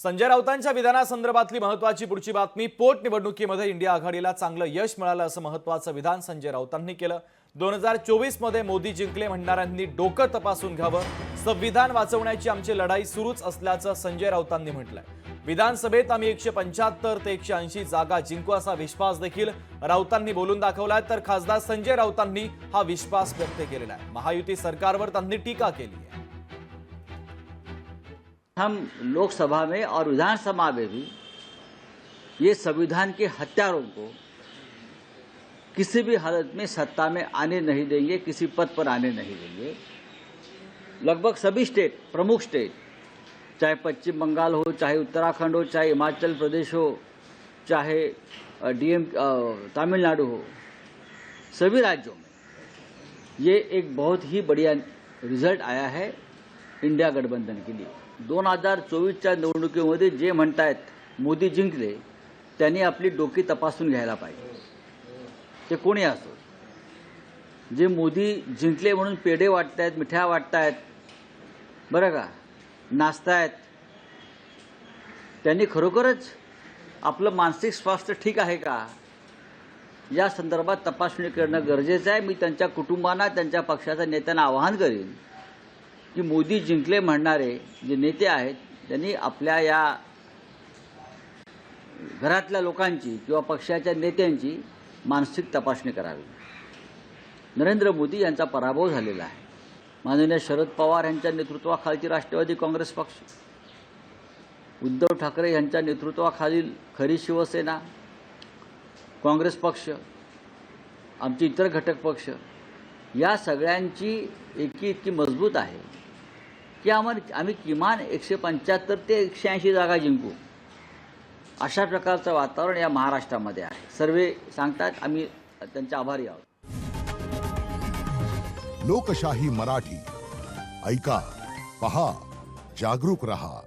संजय राऊतांच्या विधानासंदर्भातली महत्त्वाची पुढची बातमी। पोटनिवडणुकीमध्ये इंडिया आघाडीला चांगलं यश मिळालं असं महत्त्वाचं विधान संजय राऊतांनी केलं। 2024 मध्ये मोदी जिंकले म्हणणाऱ्यांनी डोकं तपासून घ्यावं। संविधान वाचवण्याची आमची लढाई सुरूच असल्याचं संजय राऊतांनी म्हटलंय। विधानसभेत आम्ही 175 ते 180 जागा जिंकू असा विश्वास देखील राऊतांनी बोलून दाखवलाय। तर खासदार संजय राऊतांनी हा विश्वास व्यक्त केलेला आहे। महायुती सरकारवर त्यांनी टीका केली आहे। हम लोकसभा में और विधानसभा में भी ये संविधान के हत्यारों को किसी भी हालत में सत्ता में आने नहीं देंगे, किसी पद पर आने नहीं देंगे। लगभग सभी स्टेट, प्रमुख स्टेट, चाहे पश्चिम बंगाल हो, चाहे उत्तराखंड हो, चाहे हिमाचल प्रदेश हो, चाहे तमिलनाडु हो, सभी राज्यों में ये एक बहुत ही बढ़िया रिजल्ट आया है इंडिया गठबंधन के लिए। 2024च्या निवडणुकीमध्ये जे म्हणतायत मोदी जिंकले, त्यांनी आपली डोकी तपासून घ्यायला पाहिजे। ते कोणी असो, जे मोदी जिंकले म्हणून पेढे वाटतायत, मिठ्या वाटतायत, बरं का, नाचतायत, त्यांनी खरोखरच आपलं मानसिक स्वास्थ्य ठीक आहे का या संदर्भात तपासणी करणं गरजेचं आहे। मी त्यांच्या कुटुंबांना, त्यांच्या पक्षाच्या नेत्यांना आवाहन करेन की मोदी जिंकले म्हणणारे जे नेते आहेत त्यांनी आपल्या या घरातल्या लोकांची किंवा पक्षाच्या नेत्यांची मानसिक तपासणी करावी। नरेंद्र मोदी यांचा पराभव झालेला आहे। माननीय शरद पवार यांच्या नेतृत्वाखालची राष्ट्रवादी काँग्रेस पक्ष, उद्धव ठाकरे यांच्या नेतृत्वाखालील खरी शिवसेना, काँग्रेस पक्ष, आमचे इतर घटक पक्ष, या सगळ्यांची एकी इतकी मजबूत आहे की आम्ही किमान 175 ते 180 जागा जिंकू, अशा प्रकारचं वातावरण या महाराष्ट्रामध्ये आहे। सर्वे सांगतात, आम्ही त्यांचे आभारी आहोत। लोकशाही मराठी ऐका, पहा, जागरूक रहा।